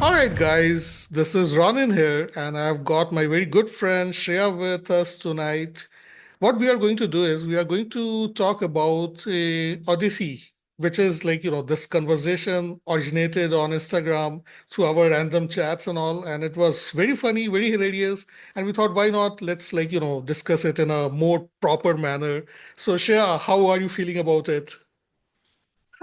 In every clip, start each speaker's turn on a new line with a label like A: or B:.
A: All right, guys, this is Ronin here, and I've got my very good friend Shrea with us tonight. What we are going to do is we are going to talk about Odyssey, which is this conversation originated on Instagram through our random chats and all, and it was very funny, very hilarious, and we thought, why not? Let's discuss it in a more proper manner. So, Shrea, how are you feeling about it?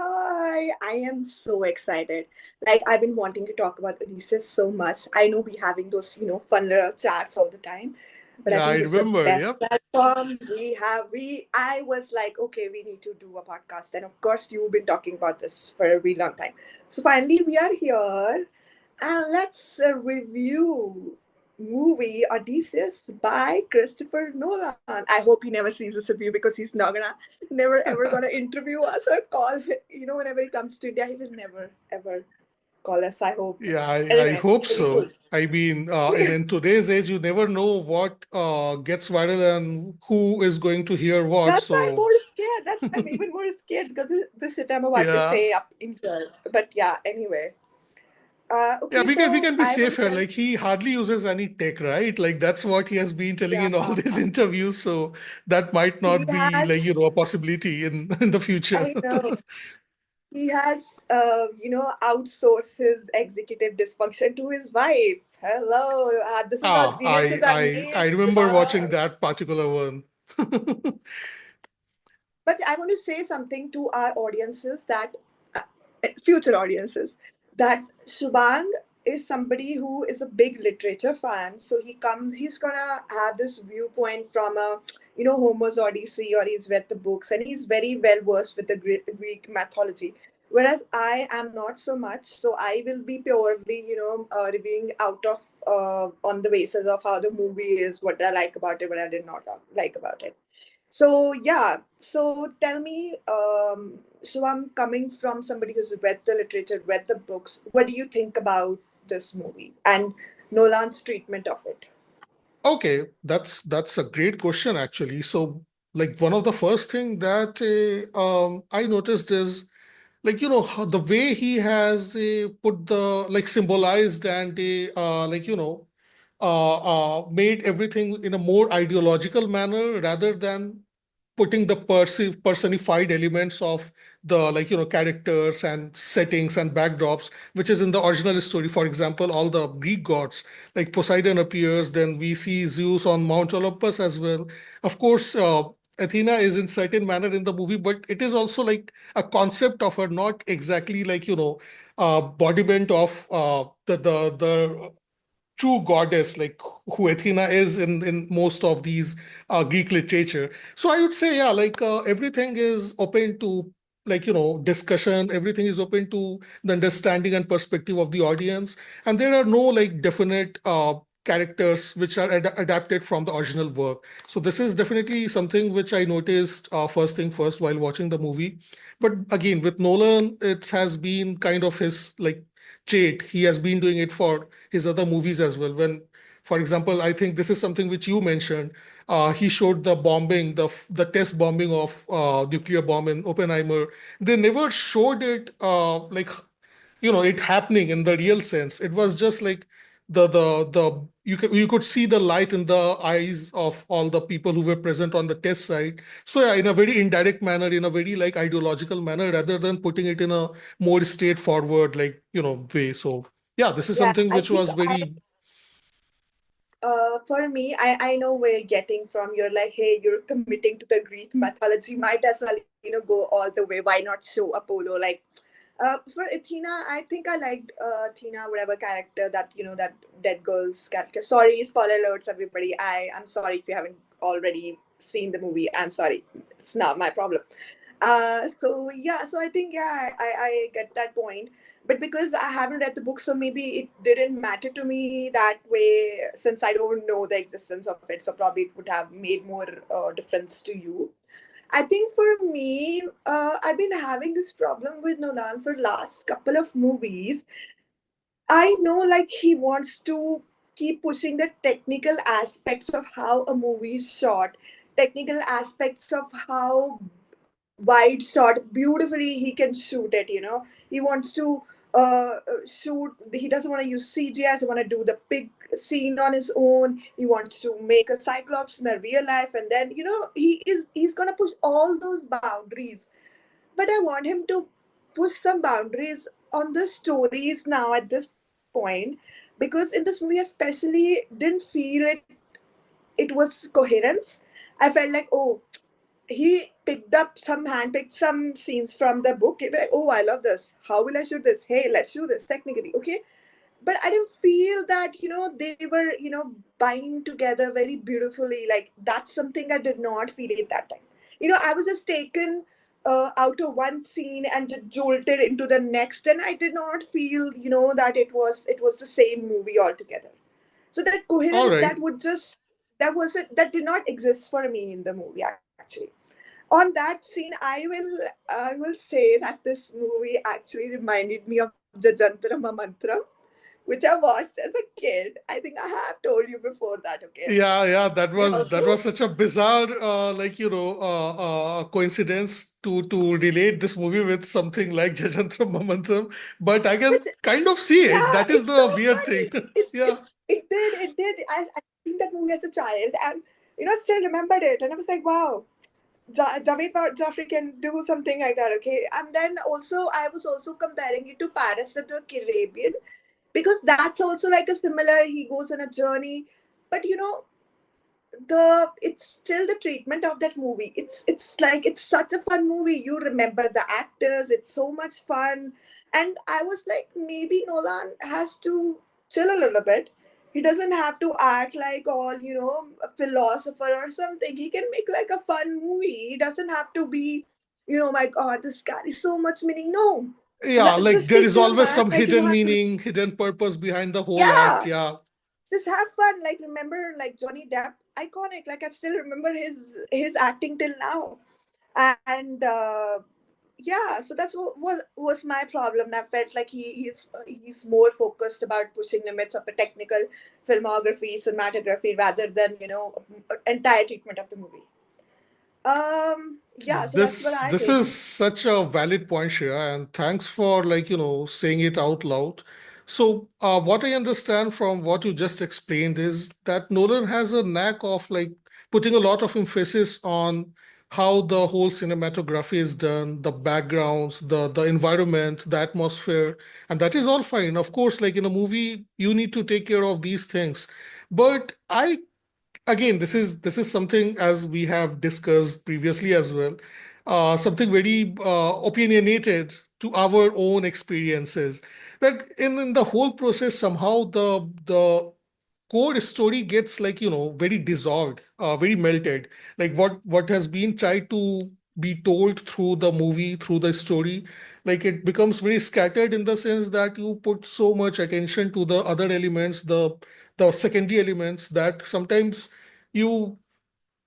B: Hi, I am so excited. Like I've been wanting to talk about Odyssey so much. I know we're having those, fun little chats all the time, but I
A: Yeah, I
B: think this is the
A: remember.
B: best
A: Yep.
B: platform we have. I was like, okay, we need to do a podcast. And of course, you've been talking about this for a really long time. So finally, we are here, and let's review movie Odysseus by Christopher Nolan. I hope he never sees this review because he's not gonna never ever gonna interview us or call. Whenever he comes to India, he will never ever call us. I hope.
A: Yeah, I
B: Anyway,
A: hope
B: very cool.
A: so. I mean, in today's age, you never know what gets viral and who is going to hear what.
B: That's why I'm
A: So,
B: more scared. I'm even more scared because the shit I'm about to
A: yeah,
B: say up in here. But yeah, anyway.
A: yeah,
B: Okay,
A: we
B: so
A: can be
B: I want to
A: safer.
B: tell.
A: Like he hardly uses any tech, right? Like that's what he has been telling
B: Yeah,
A: in all these interviews. So that might
B: he
A: not be
B: has.
A: a possibility in in the future.
B: I know. He has, outsourced his executive dysfunction to his wife. Hello, this is how
A: Ah,
B: geniuses are
A: I
B: made.
A: remember watching
B: Yeah.
A: that particular one.
B: But I want to say something to our audiences that uh, future audiences that Shubhang is somebody who is a big literature fan. So he's gonna have this viewpoint from a Homer's Odyssey, or he's read the books and he's very well versed with the Greek mythology. Whereas I am not so much, so I will be purely, reviewing out of on the basis of how the movie is, what I like about it, what I did not like about it. So yeah, so tell me, so I'm coming from somebody who's read the literature, read the books. What do you think about this movie and Nolan's treatment of it?
A: Okay, that's a great question actually. So, like one of the first thing that I noticed is how the way he has put the symbolized and made everything in a more ideological manner rather than putting the personified elements of the characters and settings and backdrops which is in the original story. For example, all the Greek gods, like Poseidon appears, then we see Zeus on Mount Olympus as well. Of course, Athena is in certain manner in the movie, but it is also like a concept of her, not exactly embodiment of the true goddess, like who Athena is in most of these Greek literature. So I would say, yeah, everything is open to discussion. Everything is open to the understanding and perspective of the audience, and there are no like definite characters which are adapted from the original work. So this is definitely something which I noticed first thing first while watching the movie. But again, with Nolan, it has been kind of his trait. He has been doing it for his other movies as well. When, for example, I think this is something which you mentioned. He showed the bombing, the test bombing of nuclear bomb in Oppenheimer. They never showed it it happening in the real sense. It was just like the you could see the light in the eyes of all the people who were present on the test site. So yeah, in a very indirect manner, in a very ideological manner, rather than putting it in a more straightforward way. So yeah, this is
B: Yeah,
A: something
B: I
A: which
B: think
A: was very.
B: for me, I know where you're getting from. You're like, hey, you're committing to the Greek mythology. Might as well, go all the way. Why not show Apollo? Like, for Athena, I think I liked Athena, whatever character that, that dead girl's character. Sorry, spoiler alerts, everybody. I'm sorry if you haven't already seen the movie. I'm sorry. It's not my problem. So yeah, so I think yeah, I get that point, but because I haven't read the book, so maybe it didn't matter to me that way since I don't know the existence of it. So probably it would have made more difference to you. I think for me, I've been having this problem with Nolan for last couple of movies. I know like he wants to keep pushing the technical aspects of how a movie is shot, technical aspects of how wide shot beautifully he can shoot it. He wants to shoot. He doesn't want to use CGI. He want to do the big scene on his own. He wants to make a Cyclops in a real life, and then he's gonna push all those boundaries. But I want him to push some boundaries on the stories now at this point, because in this movie especially didn't feel it was coherence. I felt like, oh, he picked up some handpicked some scenes from the book. He'd be like, oh, I love this. How will I shoot this? Hey, let's shoot this technically, okay? But I didn't feel that they were binding together very beautifully. Like, that's something I did not feel at that time. I was just taken out of one scene and just jolted into the next, and I did not feel that it was the same movie altogether. So that
A: All
B: coherence,
A: right.
B: that did not exist for me in the movie, actually. On that scene, I will say that this movie actually reminded me of Jajantara Mamantram, which I watched as a kid. I think I have told you before that, okay?
A: Yeah, yeah, that
B: And
A: was
B: also,
A: that was such a bizarre, coincidence to relate this movie with something like Jajantra Mamantam, but I
B: but
A: can kind of see it.
B: yeah,
A: That is
B: it's so
A: the weird thing.
B: funny. It's
A: Yeah,
B: it's it did. I seen that movie as a child, and still remembered it, and I was like, wow, Javed Jaffrey can do something like that, okay? And then also, I was also comparing it to Paris the Caribbean, because that's also like a similar. He goes on a journey, but the it's still the treatment of that movie. It's like it's such a fun movie. You remember the actors. It's so much fun, and I was like, maybe Nolan has to chill a little bit. He doesn't have to act like all a philosopher or something. He can make like a fun movie. He doesn't have to be, my God, this carries so much meaning. No,
A: yeah,
B: just
A: like there
B: speak
A: is
B: to the
A: always
B: man
A: some
B: like you
A: hidden
B: have to.
A: meaning, hidden purpose behind the whole act.
B: Yeah,
A: Yeah,
B: just have fun. Like, remember, like Johnny Depp, iconic. Like, I still remember his acting till now. And yeah, so that's what was my problem. I felt like he's more focused about pushing limits of a technical filmography, cinematography, rather than entire treatment of the movie. Yeah, so that's what I
A: this
B: think.
A: is such a valid point, Shreya, and thanks for saying it out loud. So, what I understand from what you just explained is that Nolan has a knack of like putting a lot of emphasis on how the whole cinematography is done, the backgrounds, the environment, the atmosphere, and that is all fine. Of course, like in a movie, you need to take care of these things. But I again, this is something, as we have discussed previously as well, something very opinionated to our own experiences, that in the whole process somehow the core story gets like very dissolved, very melted, like what has been tried to be told through the movie, through the story, like it becomes very scattered in the sense that you put so much attention to the other elements, the secondary elements, that sometimes you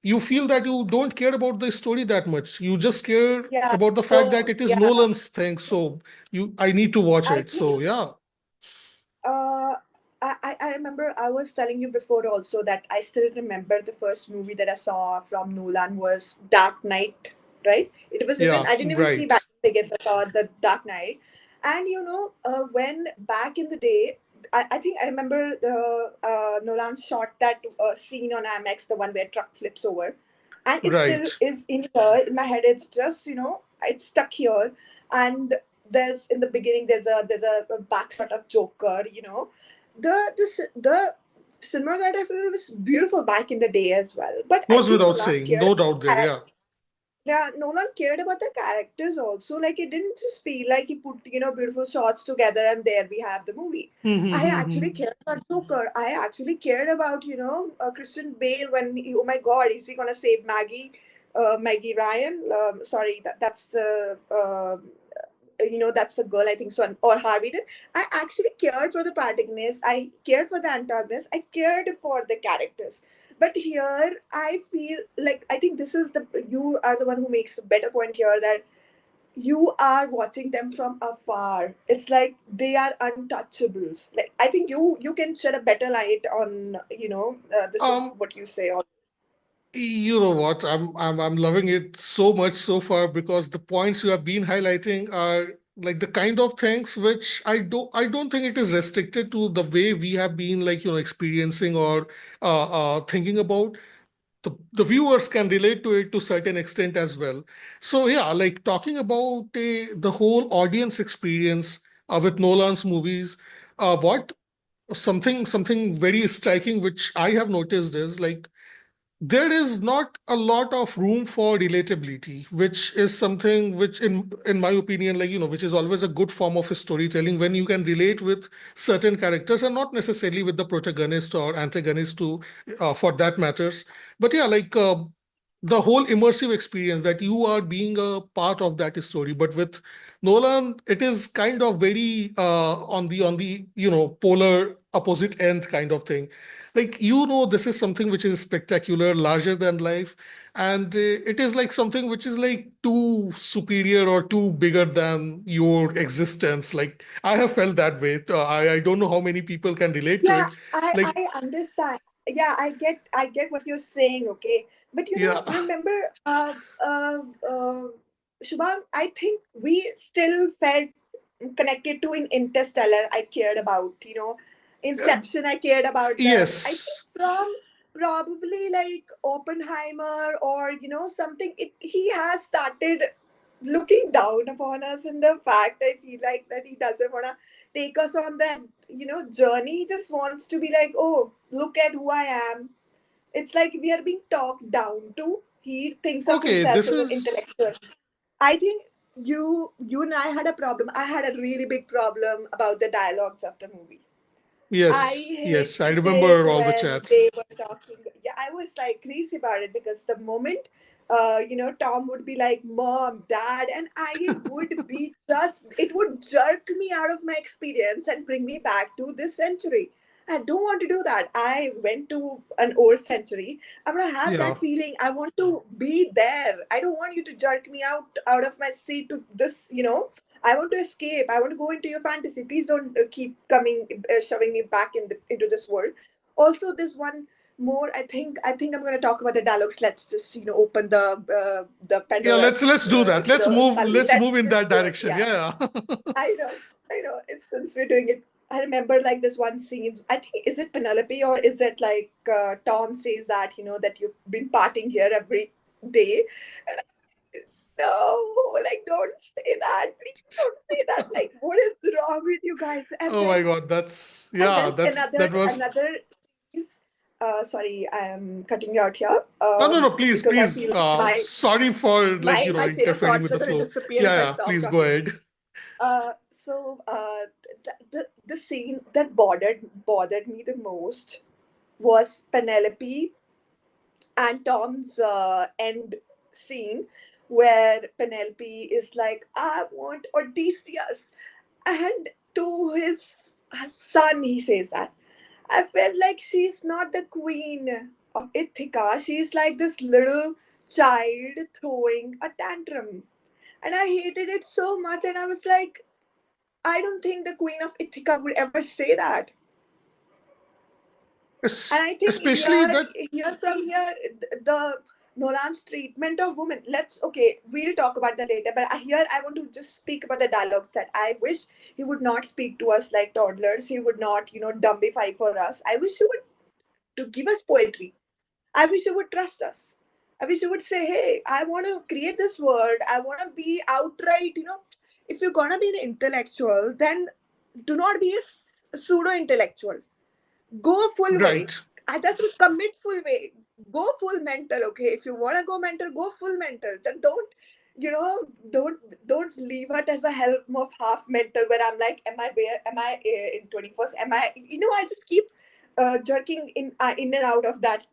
A: you feel that you don't care about the story that much. You just care
B: Yeah.
A: about the fact
B: So
A: that it is
B: yeah,
A: Nolan's thing, so I need to watch
B: I
A: it.
B: think
A: So yeah.
B: Uh, I remember I was telling you before also that I still remember the first movie that I saw from Nolan was Dark Knight, right? It was even,
A: Yeah,
B: I didn't even see
A: right.
B: Batman Begins, I saw the Dark Knight. And when back in the day, I think I remember Nolan shot that scene on IMAX, the one where truck flips over. And it still
A: Right.
B: is in here in my head. It's just, it's stuck here. And there's in the beginning there's a back shot of Joker. The cinematography was beautiful back in the day as well. But I
A: Goes
B: think
A: without
B: Nolan
A: saying,
B: cared
A: no doubt there.
B: about
A: Yeah.
B: yeah, Nolan cared about the characters also. Like, it didn't just feel like he put beautiful shots together and there we have the movie. I actually cared about Joker. I actually cared about Christian Bale when oh my God, is he gonna save Maggie? Maggie Ryan. Sorry, that's the that's the girl, I think so, or Harvey did. I actually cared for the protagonist. I cared for the antagonist. I cared for the characters. But here, I feel like I think this is the you are the one who makes a better point here, that you are watching them from afar. It's like they are untouchables. Like, I think you can shed a better light on this is
A: Um,
B: what you say.
A: you know what? I'm loving it so much so far because the points you have been highlighting are like the kind of things which I don't think it is restricted to the way we have been like experiencing or thinking about. The viewers can relate to it to certain extent as well. So yeah, like talking about the whole audience experience with Nolan's movies, what something very striking which I have noticed is like there is not a lot of room for relatability, which is something which in my opinion, like which is always a good form of storytelling, when you can relate with certain characters and not necessarily with the protagonist or antagonist too, for that matters. But yeah, like the whole immersive experience that you are being a part of that story. But with Nolan, it is kind of very on the polar opposite end kind of thing. Like this is something which is spectacular, larger than life, and it is like something which is like too superior or too bigger than your existence. Like I have felt that way. I don't know how many people can relate to
B: Yeah,
A: it.
B: I
A: Like
B: understand. Yeah, I get what you're saying, okay. But
A: yeah.
B: remember, Shubham, I think we still felt connected to in Interstellar. I cared about,
A: Uh,
B: Inception. I cared about them. I think
A: yes.
B: from probably like Oppenheimer or something. He has started looking down upon us, in the fact I feel like that he doesn't want to take us on that journey. He just wants to be like, oh, look at who I am. It's like we are being talked down to. He thinks of
A: Okay,
B: himself
A: this
B: as an
A: is
B: intellectual. I think you and I had a problem. I had a really big problem about the dialogues of the movie. I
A: yes, yes. I
B: hated it
A: remember all the
B: when
A: chats.
B: they were talking. Yeah, I was like crazy about it, because the moment, Tom would be like, "Mom, Dad," and I would be just, it would jerk me out of my experience and bring me back to this century. I don't want to do that. I went to an old century. I want to have
A: Yeah.
B: that feeling. I want to be there. I don't want you to jerk me out of my seat to this. I want to escape. I want to go into your fantasy. Please don't keep coming, shoving me back into this world. Also, this one more. I think I'm going to talk about the dialogues. Let's just open the
A: Yeah, let's
B: Pandora's
A: let's do that. Let's move
B: chali.
A: let's move
B: Let's
A: in
B: just
A: that
B: do it.
A: direction.
B: Yeah,
A: Yeah.
B: I know, I know. It's since we're doing it. I remember like this one scene. I think, is it Penelope, or is it like Tom says that that you've been partying here every day. No, like, don't say that. Please don't say that. Like, what is wrong with you guys? And
A: Oh my
B: then,
A: God, that's
B: and
A: yeah,
B: then
A: that's that was
B: another is, sorry, I am cutting you out here.
A: no, no, no, please,
B: Because I
A: please.
B: feel like
A: Sorry for like,
B: my chain of
A: interfering
B: thoughts
A: with
B: are
A: the
B: going to
A: flow.
B: disappear
A: Yeah,
B: if I
A: yeah,
B: stop
A: please go
B: talking.
A: ahead.
B: The scene that bothered me the most was Penelope and Tom's end scene, where Penelope is like, I want Odysseus. And to his son, he says that. I felt like she's not the queen of Ithaca. She's like this little child throwing a tantrum. And I hated it so much. And I was like, I don't think the queen of Ithaca would ever say that. And I think
A: Especially that.
B: the Nolan's treatment of women. We'll talk about that later. But here I want to just speak about the dialogues that I wish he would not speak to us like toddlers. He would not, dumbify for us. I wish he would to give us poetry. I wish he would trust us. I wish he would say, "Hey, I want to create this world. I want to be outright. If you're gonna be an intellectual, then do not be a pseudo intellectual. Go full way.
A: Right.
B: That's what, commit full way. Go full mental. Okay, if you want to go mental, go full mental. Then you know don't leave it as a helm of half mental, where I'm like, am I in 21st, am I, I just keep jerking in and out of that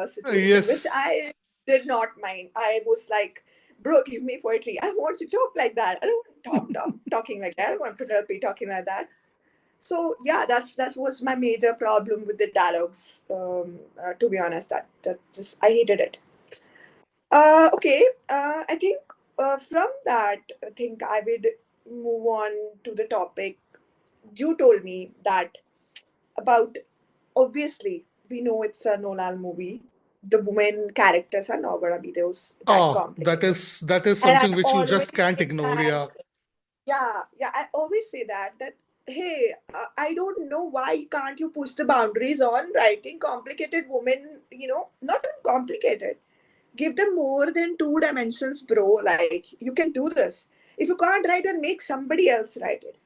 B: situation, which
A: Yes.
B: I did not mind. I was like, bro, give me poetry. I want to talk like that. I don't want talking like that. I don't want Penelope talking like that. So yeah, that was my major problem with the dialogues. To be honest, that just, I hated it. Okay, I think from that, I think I would move on to the topic. You told me that about, obviously we know it's a Nolan movie. The women characters are not gonna be those that
A: Oh,
B: complicated,
A: that is
B: and I
A: something which you
B: always
A: just can't
B: it
A: ignore.
B: has
A: Yeah.
B: yeah, I always say that hey, I don't know why can't you push the boundaries on writing complicated women, not complicated. Give them more than two dimensions, bro. Like, you can do this. If you can't write, then make somebody else write it.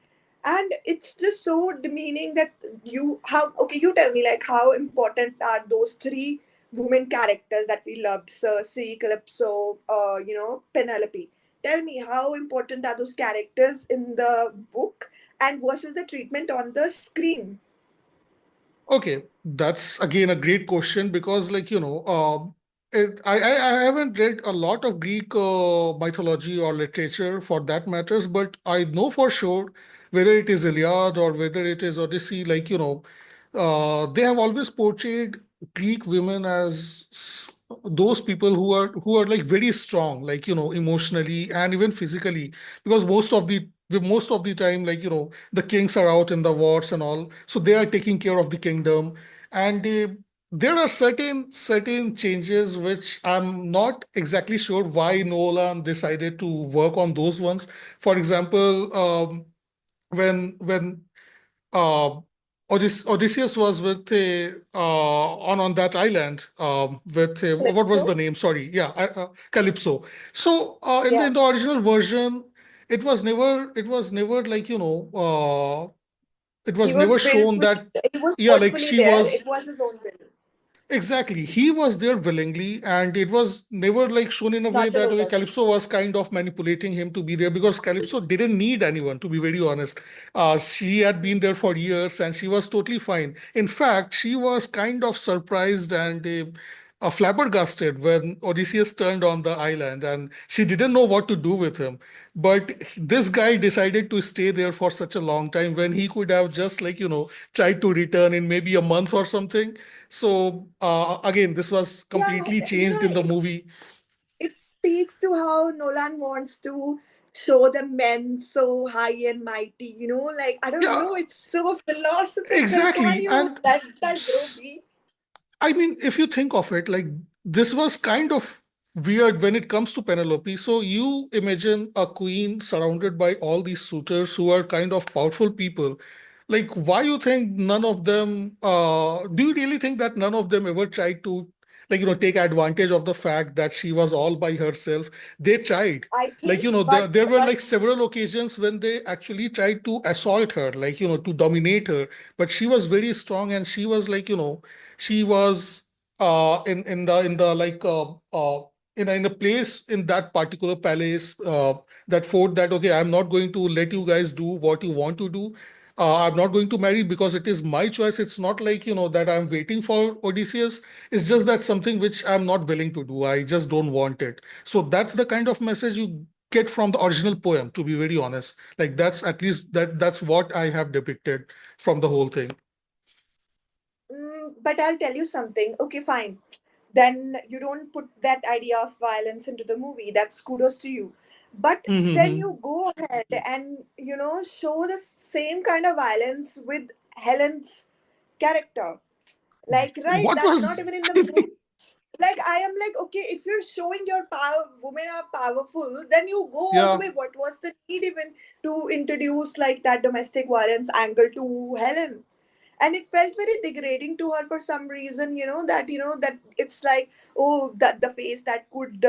B: And it's just so demeaning that okay, you tell me, like, how important are those three women characters that we loved, Cersei, Calypso, Penelope? Tell me, how important are those characters in the book and versus the treatment on the screen?
A: Okay, that's again a great question because, I haven't read a lot of Greek mythology or literature for that matters, but I know for sure whether it is Iliad or whether it is Odyssey, they have always portrayed Greek women as those people who are like very strong, emotionally and even physically, because most of the time, the kings are out in the wars and all, so they are taking care of the kingdom. And there are certain changes which I'm not exactly sure why Nolan decided to work on those ones. For example, when uh, Odysseus was with on that island, with what was the
B: Calypso?
A: name? Sorry, yeah, Calypso. So in the
B: Yeah.
A: in the original version, it was never it
B: He
A: was never
B: was
A: shown
B: willfully,
A: that,
B: he was
A: yeah, like
B: forcefully
A: she
B: there.
A: was.
B: It was his own will,
A: Exactly. He was there willingly, and it was never like shown in a way
B: not an
A: that, okay,
B: Olaf.
A: Calypso was kind of manipulating him to be there, because Calypso didn't need anyone, to be very honest. She had been there for years and she was totally fine. In fact, she was kind of surprised and flabbergasted when Odysseus turned on the island, and she didn't know what to do with him. But this guy decided to stay there for such a long time when he could have just, tried to return in maybe a month or something. So again, this was
B: Yeah,
A: completely changed in the movie.
B: it speaks to how Nolan wants to show the men so high and mighty. Like, I don't
A: Yeah,
B: know, it's so philosophical. Can
A: exactly.
B: you
A: And
B: let that bro
A: s-
B: be?
A: I mean, if you think of it, like, this was kind of weird when it comes to Penelope. So you imagine a queen surrounded by all these suitors who are kind of powerful people. Like, why you think none of them, do you really think that none of them ever tried to, take advantage of the fact that she was all by herself? They tried.
B: I
A: Like,
B: think,
A: there were
B: but
A: like several occasions when they actually tried to assault her, to dominate her. But she was very strong, and she was she was in the in a place in that particular palace, that fort, that, okay, I'm not going to let you guys do what you want to do. I'm not going to marry because it is my choice. It's not like, that I'm waiting for Odysseus. It's just that something which I'm not willing to do. I just don't want it. So that's the kind of message you get from the original poem, to be very honest. Like, that's at least that's what I have depicted from the whole thing.
B: but I'll tell you something. Okay, fine. Then you don't put that idea of violence into the movie. That's kudos to you. But then
A: Mm-hmm.
B: you go ahead and show the same kind of violence with Helen's character. Like, right,
A: What
B: that's not
A: was
B: even in the movie. Like, I am like, okay, if you're showing your power, women are powerful, then you go all the
A: Yeah,
B: way. What was the need even to introduce like that domestic violence angle to Helen? And it felt very degrading to her for some reason, that it's like, oh, that the face that could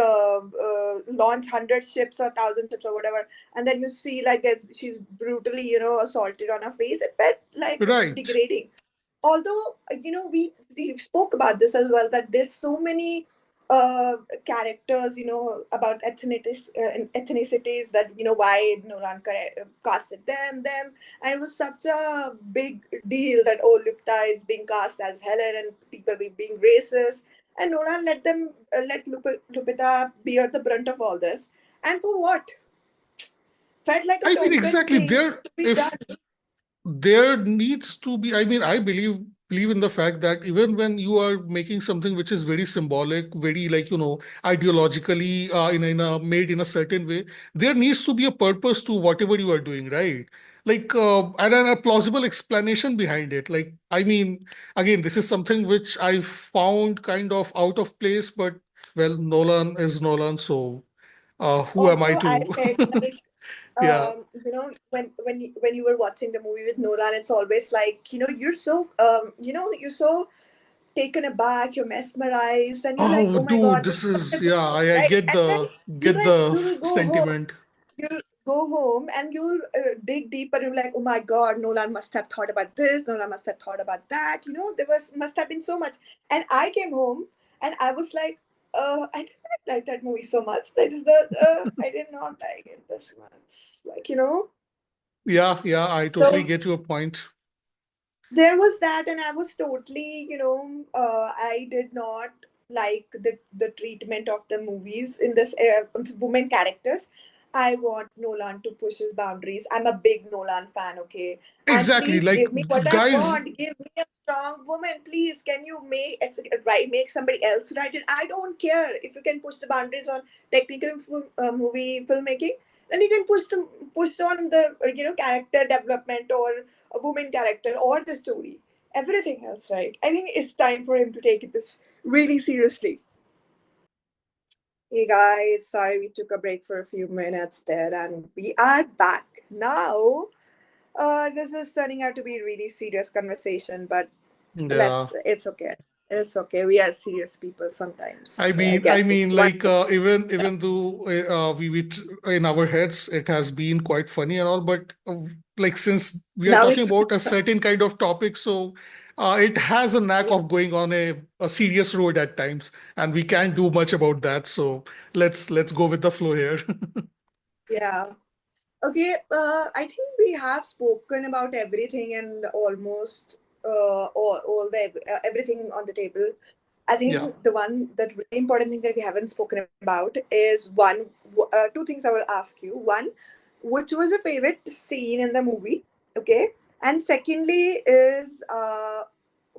B: launch 100 ships or 1,000 ships or whatever, and then you see like that she's brutally assaulted on her face. It felt like
A: right.
B: degrading. Although we spoke about this as well, that there's so many uh characters, about ethnicities, that why Nolan casted them, and it was such a big deal that, oh, Lupita is being cast as Helen and people being racist, and Nolan let Lupita bear the brunt of all this. And for what? Felt like a
A: I mean,
B: token
A: exactly.
B: thing
A: There,
B: to be
A: if
B: done.
A: there needs to be, I mean, I believe in the fact that even when you are making something which is very symbolic, very, ideologically, in a made in a certain way, there needs to be a purpose to whatever you are doing, right? And a plausible explanation behind it. Like, I mean, again, this is something which I found kind of out of place, but, well, Nolan is Nolan, so who am I
B: Also, I
A: to?
B: felt like
A: Yeah.
B: When you were watching the movie with Nolan, it's always like, you're so you're so taken aback, you're mesmerized, and you're like,
A: Oh,
B: oh my
A: dude,
B: god, this
A: this
B: is such
A: is
B: a good
A: yeah.
B: movie,
A: I
B: right?
A: get
B: And then
A: the
B: you
A: get
B: like
A: the
B: you'll go home,
A: sentiment.
B: you'll go home and you'll dig deeper. You're like, oh my god, Nolan must have thought about this. Nolan must have thought about that. There was must have been so much. And I came home and I was like, I did not like that movie so much. Like, I did not like it this much.
A: Yeah, yeah. I totally
B: So
A: get your point.
B: there was that, and I was totally, I did not like the treatment of the movies in this women characters. I want Nolan to push his boundaries. I'm a big Nolan fan, okay? And
A: Exactly.
B: please
A: Like
B: give me what I
A: guys,
B: want. Give me a strong woman, please. Can you make somebody else write it? I don't care if you can push the boundaries on technical movie filmmaking. Then you can push on the character development or a woman character or the story. Everything else, right? I think it's time for him to take this really seriously. Hey guys, sorry we took a break for a few minutes there, and we are back now. This is turning out to be a really serious conversation, but
A: yeah.
B: it's okay. It's okay. We are serious people sometimes. I
A: I
B: guess
A: mean,
B: it's one
A: like
B: thing.
A: even though in our heads it has been quite funny and all, but like since we are
B: Now
A: talking
B: it's
A: about a certain kind of topic, so it has a knack of going on a serious road at times, and we can't do much about that. So let's go with the flow here.
B: yeah. Okay, I think we have spoken about everything and almost all the everything on the table. I
A: Yeah.
B: think the one that really important thing that we haven't spoken about is two things I will ask you. One, which was your favorite scene in the movie? Okay, and secondly is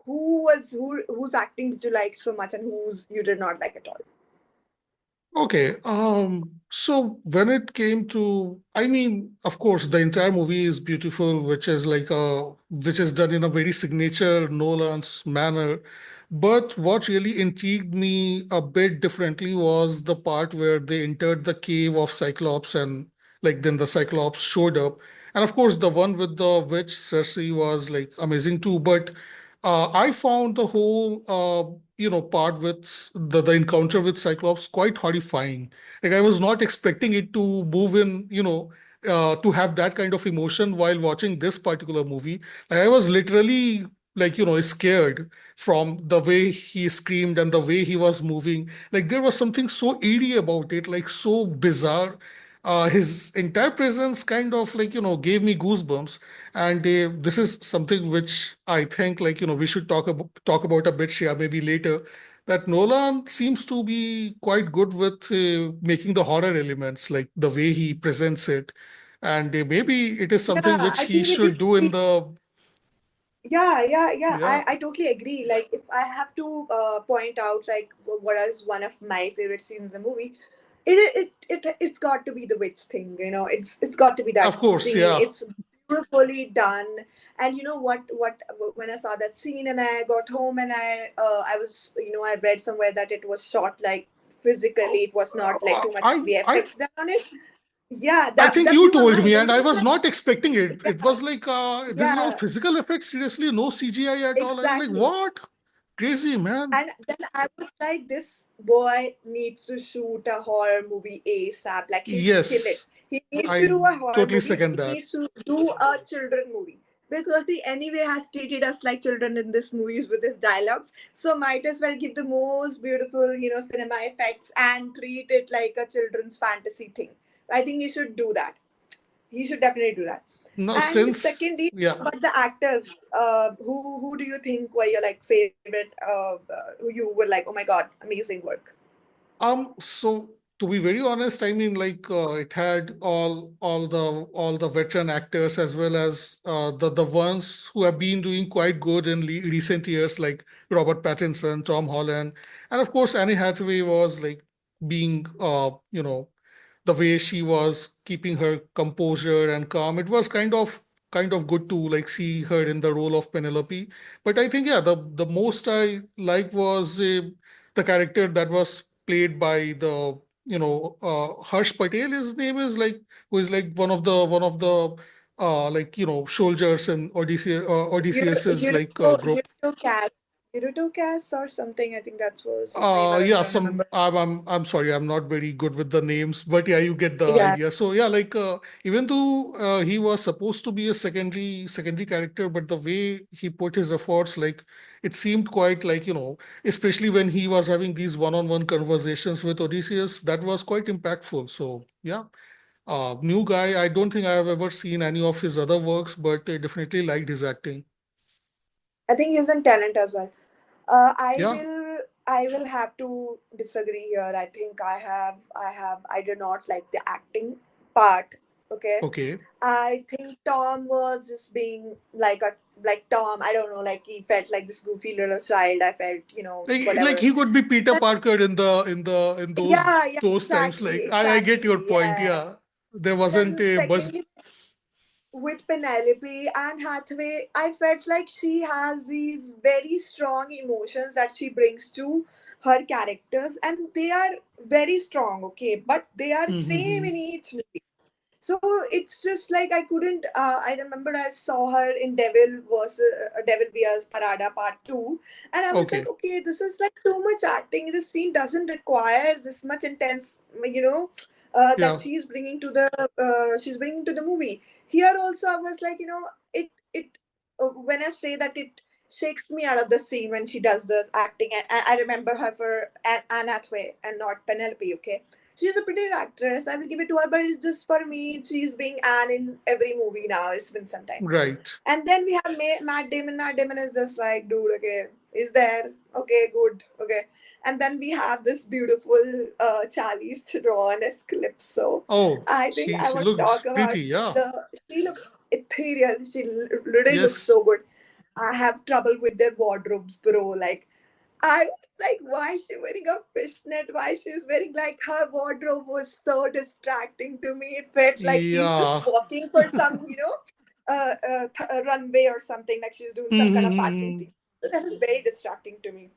B: whose acting did you like so much and whose you did not like at all?
A: Okay, so when it came to, I mean, of course, the entire movie is beautiful, which is done in a very signature Nolan's manner. But what really intrigued me a bit differently was the part where they entered the cave of Cyclops and like then the Cyclops showed up. And of course, the one with the witch Cersei was like amazing too. But I found the whole part with the encounter with Cyclops quite horrifying. Like I was not expecting it to move in, to have that kind of emotion while watching this particular movie. Like I was literally like scared from the way he screamed and the way he was moving. Like there was something so eerie about it, like so bizarre. His entire presence kind of like gave me goosebumps, and this is something which I think like we should talk about a bit, Shia, maybe later. That Nolan seems to be quite good with making the horror elements, like the way he presents it, and maybe it is something
B: Yeah,
A: which
B: I
A: he
B: think it
A: should
B: is.
A: do in the
B: Yeah.
A: yeah.
B: I totally agree. Like, if I have to point out, like, what is one of my favorite scenes in the movie, it's got to be the witch thing. It's got to be that
A: Of course,
B: scene.
A: yeah.
B: It's beautifully done. And you know what? When I saw that scene and I got home and I was I read somewhere that it was shot like physically. It was not like too much
A: I
B: VFX done on it. Yeah,
A: I
B: that
A: think
B: that
A: you
B: blew my
A: told
B: mind.
A: me,
B: And
A: and
B: then
A: I
B: I was
A: was
B: like,
A: not expecting it. It
B: yeah,
A: was like, this is all
B: yeah,
A: physical effects. Seriously, no CGI at all. I was like,
B: exactly.
A: what? Crazy, man.
B: And then I was like, this boy needs to shoot a horror movie ASAP. Like, he'll kill it.
A: Yes,
B: He needs to
A: I
B: do a horror
A: totally
B: movie.
A: second
B: He
A: that.
B: needs to do a children movie. Because he anyway has treated us like children in this movies with his dialogues. So might as well give the most beautiful, cinema effects and treat it like a children's fantasy thing. I think he should do that. He should definitely do that.
A: No,
B: And
A: since
B: secondly,
A: yeah.
B: about the actors, who do you think were your like favorite? Who you were like, oh my god, amazing work.
A: So to be very honest, I mean, like it had all the veteran actors as well as the ones who have been doing quite good in recent years, like Robert Pattinson, Tom Holland, and of course Annie Hathaway was like being the way she was keeping her composure and calm. It was kind of good to like see her in the role of Penelope. But I think yeah, the most I liked was the character that was played by Harsh Patel, his name is, like, who is like one of the soldiers in Odysseus's like group.
B: Eurotocast or something. I think that was his name. I
A: Yeah,
B: don't remember.
A: I'm sorry, I'm not very good with the names, but yeah, you get the
B: Yeah,
A: idea. So yeah, like even though he was supposed to be a secondary character, but the way he put his efforts, like it seemed quite like, especially when he was having these one-on-one conversations with Odysseus, that was quite impactful. So yeah, new guy. I don't think I have ever seen any of his other works, but I definitely liked his acting.
B: I think he's in talent as well. Uh, I
A: Yeah.
B: will I will have to disagree here. I do not like the acting part. Okay.
A: Okay.
B: I think Tom was just being like Tom, I don't know, like he felt like this goofy little child. I felt,
A: Like
B: whatever.
A: he could be Peter
B: But
A: Parker in
B: yeah,
A: those times.
B: exactly,
A: Like I get your
B: exactly.
A: point.
B: Yeah.
A: Yeah, there
B: Then
A: wasn't a buzz.
B: secondly, with Penelope and Hathaway, I felt like she has these very strong emotions that she brings to her characters, and they are very strong, okay, but they are same
A: Mm-hmm.
B: in each movie. So it's just like I couldn't. I remember I saw her in Devil Wears Parada Part Two, and I was like,
A: Okay.
B: okay, this is like too much acting. This scene doesn't require this much intense, that
A: Yeah.
B: she's bringing to the movie. Here also, I was like, it when I say that it shakes me out of the scene when she does this acting, and I remember her for Anne Hathaway and not Penelope. Okay, she's a pretty good actress. I will give it to her, but it's just for me. She's being Anne in every movie now. It's been some time.
A: Right.
B: And then we have Matt Damon. Matt Damon is just like, dude, okay, is there? Okay, good, okay. And then we have this beautiful Charlize Theron as Calypso.
A: Oh,
B: I think
A: she
B: I
A: she
B: want to talk
A: looked
B: about
A: pretty. Yeah.
B: she looks ethereal. She really looks so
A: Yes.
B: good. I have trouble with their wardrobes, bro. Like, I was like, why is she wearing a fishnet? Why she's wearing, like, her wardrobe was so distracting to me. It felt like she's just
A: Yeah.
B: walking for some, a runway or something, like she's doing some kind of fashion
A: Mm-hmm.
B: thing. So that was very distracting to me.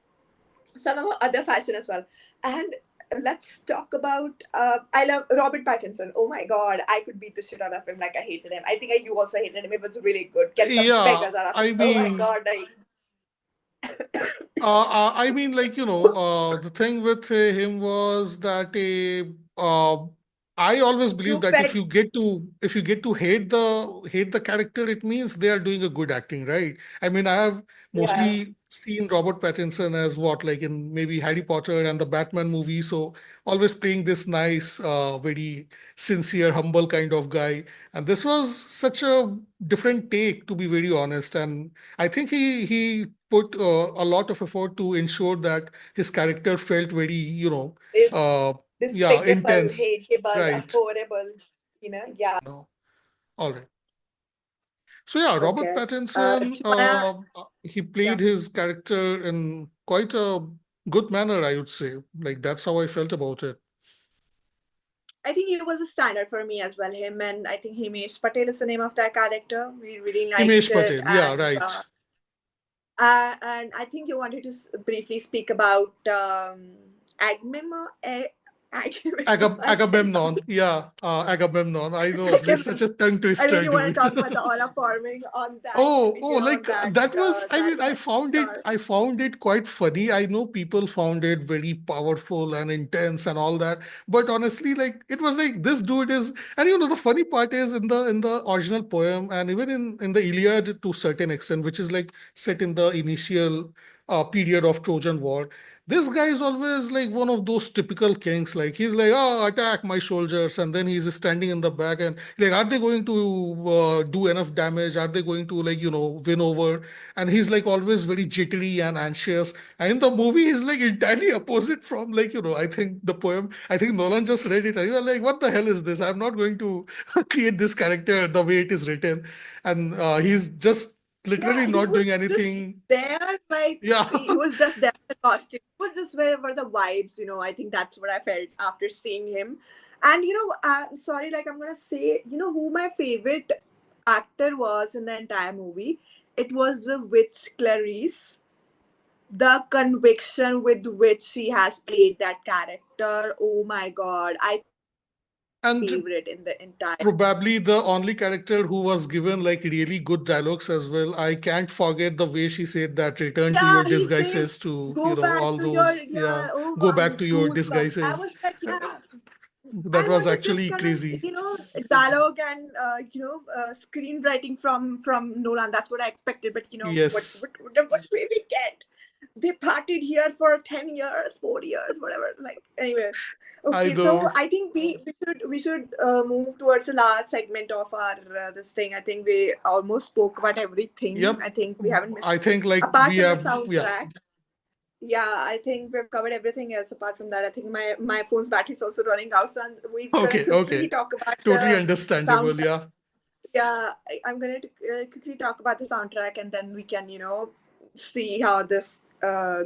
B: Some of other fashion as well. And let's talk about I love Robert Pattinson. Oh my god, I could beat the shit out of him. Like, I hated him. I think you also hated him. It was really good. Get the
A: Yeah.
B: beggars out of him.
A: I
B: Oh my
A: mean,
B: god,
A: like, the thing with him was that I always believe
B: you
A: that
B: felt
A: if you get to hate the character, it means they are doing a good acting, right? I mean, I have
B: yeah.
A: mostly seen Robert Pattinson as what, like in maybe Harry Potter and the Batman movie, so always playing this nice, very sincere, humble kind of guy. And this was such a different take, to be very honest. And I think he put a lot of effort to ensure that his character felt very,
B: Is
A: uh, yeah,
B: despicable,
A: intense.
B: hateable,
A: Right.
B: horrible. Yeah.
A: No. All right. So yeah, Robert
B: Okay.
A: Pattinson,
B: If you wanna,
A: he
B: yeah,
A: played his character in quite a good manner, I would say. Like that's how I felt about it.
B: I think he was a standard for me as well. Him and I think Himesh Patel is the name of that character. We really liked
A: Himesh
B: it,
A: Patel. Yeah,
B: and
A: right.
B: I think you wanted to briefly speak about Agamemnon. I cannot.
A: Agamemnon. Yeah, Agamemnon. I know. There's such
B: Agamemnon.
A: a tongue
B: I
A: twister,
B: really want to
A: dude.
B: talk about the honor forming on that,
A: Like that was, I
B: that
A: mean,
B: star.
A: I found it quite funny. I know people found it very powerful and intense and all that, but honestly, like it was like this dude is, and the funny part is in the original poem and even in the Iliad to certain extent, which is like set in the initial period of Trojan War. This guy is always like one of those typical kings. Like he's like, oh, attack my soldiers, and then he's standing in the back and like, are they going to do enough damage? Are they going to like win over? And he's like always very jittery and anxious. And in the movie, he's like entirely opposite from like I think the poem. I think Nolan just read it and you are like, what the hell is this? I'm not going to create this character the way it is written, and he's just
B: Yeah,
A: literally
B: he
A: not
B: was
A: doing
B: just
A: anything.
B: there, like
A: Yeah.
B: he was just there with the costume. He was just there for the vibes, I think that's what I felt after seeing him. And I'm sorry, like I'm gonna say, who my favorite actor was in the entire movie? It was the witch Clarice. the conviction with which she has played that character. Oh my god, I think that's my favorite
A: And
B: in the entire.
A: probably the only character who was given like really good dialogues as well. I can't forget the way she said that return to
B: Yeah,
A: your
B: he says,
A: disguises to,
B: "Go back
A: all
B: to your,
A: those, yeah,
B: yeah." Oh,
A: go back to your
B: goosebumps. I
A: disguises.
B: was like, yeah,
A: That
B: I
A: was
B: wanted this
A: actually
B: kind of,
A: crazy.
B: dialogue and screenwriting from Nolan. That's what I expected. But
A: Yes,
B: what will we get? They partied here for 10 years, 4 years, whatever. Like, anyway,
A: I
B: okay. So
A: know.
B: I think we should move towards the last segment of our this thing. I think we almost spoke about everything.
A: Yep.
B: I think we haven't missed
A: I think like
B: apart
A: we
B: from the
A: have, yeah.
B: soundtrack. Yeah, I think we've covered everything else apart from that. I think my phone's battery is also running out, so we're just gonna
A: Okay,
B: quickly
A: okay.
B: talk about
A: Totally
B: the
A: understandable.
B: soundtrack.
A: Yeah.
B: Yeah, I'm gonna quickly talk about the soundtrack, and then we can see how this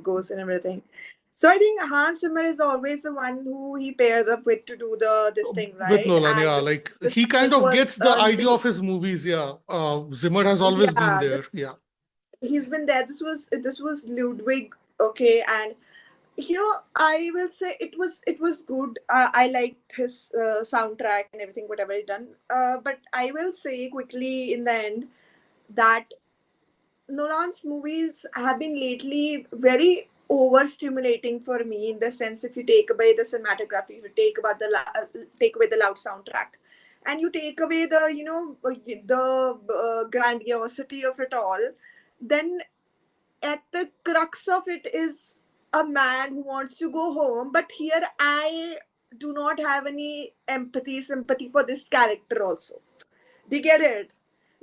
B: goes and everything. So I think Hans Zimmer is always the one who he pairs up with to do the this thing,
A: With
B: right?
A: Nolan,
B: And
A: yeah.
B: this
A: Like
B: this
A: he kind
B: music
A: of
B: was
A: gets the idea
B: new.
A: of his movies. Yeah. Zimmer has always been
B: Yeah,
A: there. Yeah.
B: he's been there. This was Ludwig, okay, and I will say it was good. I liked his soundtrack and everything, whatever he done. But I will say quickly in the end that Nolan's movies have been lately very overstimulating for me in the sense if you take away the cinematography, if you take away the loud soundtrack, and you take away the grandiosity of it all, then at the crux of it is a man who wants to go home. But here I do not have any sympathy for this character also. Do you get it?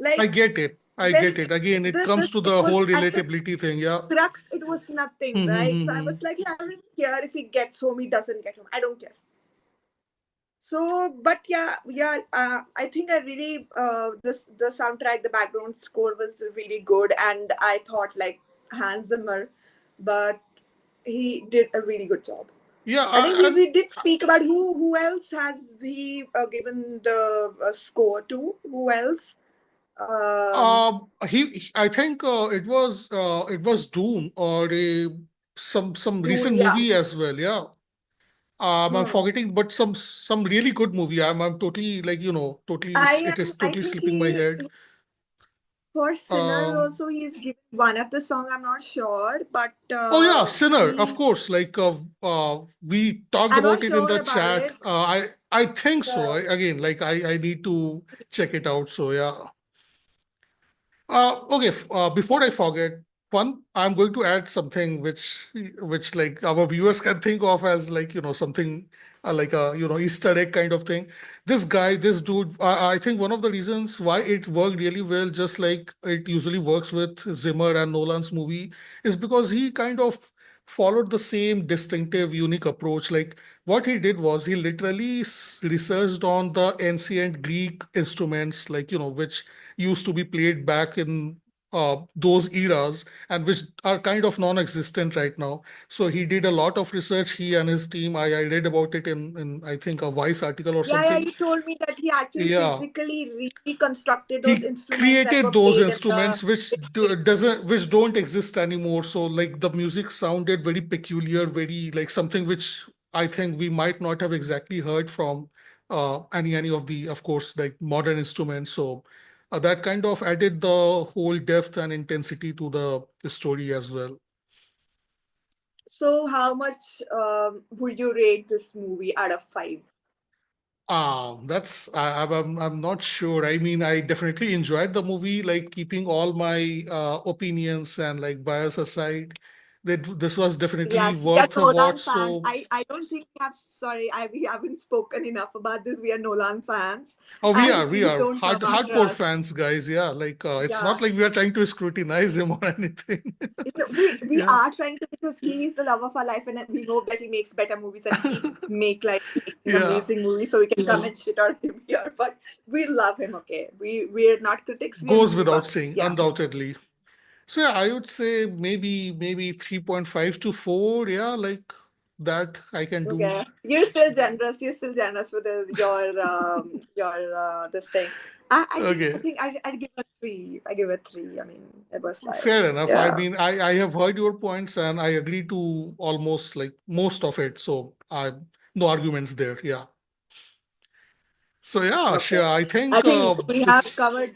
A: I
B: Like,
A: get it. I
B: there
A: get it. Again, it comes
B: this
A: to
B: it
A: the whole
B: was at the
A: relatability thing. Yeah.
B: crux, it was nothing, right? So I was like, yeah, I don't care if he gets home, he doesn't get home, I don't care. So, but yeah, I think I really the soundtrack, the background score was really good, and I thought like Hans Zimmer, but he did a really good job.
A: Yeah.
B: I think we did speak about who else has he given the score to. Who else?
A: I think it was Doom or some
B: Dune,
A: recent
B: yeah.
A: movie as well. Yeah. I'm
B: Hmm.
A: forgetting, but some really good movie. I'm totally like totally it is
B: I
A: totally
B: think
A: slipping my head.
B: for Sinners
A: Um.
B: also he's given one of the song. I'm not sure, but
A: Oh yeah, Sinner, of
B: he
A: course. Like we talked
B: I'm not
A: about it in
B: sure
A: the
B: about
A: chat.
B: it.
A: I think so.
B: The
A: Again, like I need to check it out. So yeah. Okay, before I forget, one, I'm going to add something which like our viewers can think of as like something like a Easter egg kind of thing. This guy, this dude, I think one of the reasons why it worked really well, just like it usually works with Zimmer and Nolan's movie, is because he kind of followed the same distinctive, unique approach. Like what he did was he literally researched on the ancient Greek instruments, like which used to be played back in those eras and which are kind of non-existent right now. So he did a lot of research. He and his team. I read about it in I think a Vice article or
B: Yeah,
A: something.
B: you told me that he actually
A: Yeah,
B: physically reconstructed those
A: he
B: instruments that
A: created
B: were
A: those
B: played in the
A: instruments which
B: history.
A: which don't exist anymore. So like the music sounded very peculiar, very like something which I think we might not have exactly heard from any of the, of course, like modern instruments. So that kind of added the whole depth and intensity to the story as well.
B: So, how much would you rate this movie out of five?
A: That's I'm not sure. I mean, I definitely enjoyed the movie. Like keeping all my opinions and like bias aside, that this was definitely
B: Yes, we are
A: worth a watch.
B: Nolan fans.
A: So,
B: I don't think we have. Sorry, we haven't spoken enough about this. We are Nolan fans,
A: oh, we
B: and
A: are we
B: please
A: are
B: don't come after
A: hardcore
B: us.
A: fans, guys. Yeah, like it's
B: Yeah,
A: not like we are trying to scrutinize him or anything.
B: we
A: Yeah,
B: are trying to, because he is the love of our life, and we hope that he makes better movies and keeps making
A: yeah,
B: amazing movies, so we can come and shit on him here. But we love him. Okay, we're not critics. We are
A: goes
B: movie
A: without
B: buffs.
A: saying,
B: Yeah.
A: undoubtedly. So yeah, I would say maybe 3.5 to 4. Yeah, like that I can do.
B: Okay, you're still generous. You're still generous with your this thing. I
A: Okay.
B: think I'd give a three. I give a three. I mean, it was like,
A: Fair enough. I
B: yeah.
A: mean, I have heard your points and I agree to almost like most of it. So I no arguments there. Yeah. So yeah,
B: Okay.
A: sure. I
B: I
A: think
B: think we have
A: this
B: covered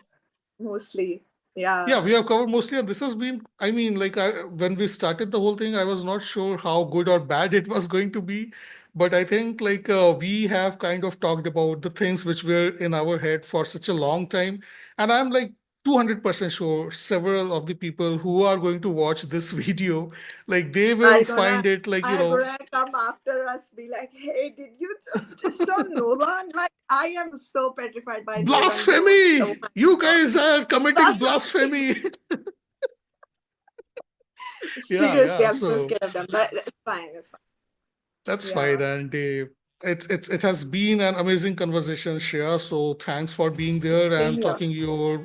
B: mostly.
A: yeah,
B: Yeah.
A: we have covered mostly, and this has been, I mean, like when we started the whole thing, I was not sure how good or bad it was going to be. But I think like we have kind of talked about the things which were in our head for such a long time. And I'm like 200% sure several of the people who are going to watch this video, like they will
B: Are gonna
A: find it like,
B: are gonna come after us, be like, hey, did you just diss on Nolan? Like, I am so petrified by Nolan jokes. Oh
A: blasphemy!
B: my
A: You
B: god.
A: guys are committing
B: Blasphemy.
A: blasphemy. Yeah,
B: Seriously,
A: yeah.
B: I'm so
A: So
B: scared of them. But it's fine. It's fine.
A: that's fine,
B: Yeah.
A: and it has been an amazing conversation, Shreya. So thanks for being there
B: Same
A: and
B: here.
A: talking your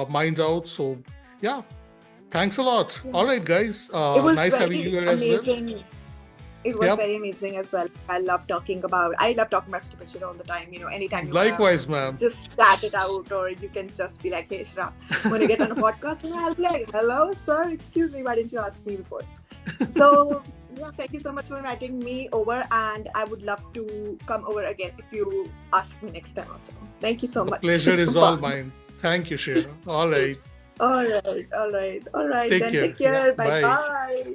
A: mind out. So yeah, thanks a lot.
B: Yeah.
A: All right, guys.
B: It was
A: Nice having you
B: very
A: here as well.
B: amazing. It was
A: Yep.
B: very amazing as well. I love talking about stupid shit all the time. Anytime you wanna
A: Likewise, ma'am.
B: just chat it out, or you can just be like, hey, Shra, when you get on a podcast, and I'll be like, hello, sir, excuse me, why didn't you ask me before? So yeah, thank you so much for inviting me over, and I would love to come over again if you ask me next time also. Thank you so
A: The
B: much.
A: pleasure
B: It's
A: is all
B: fun.
A: mine. Thank you, Shreya. All right.
B: All right, all right, all right.
A: Take
B: Then
A: care.
B: take
A: Yeah.
B: care. Bye
A: Bye.
B: bye.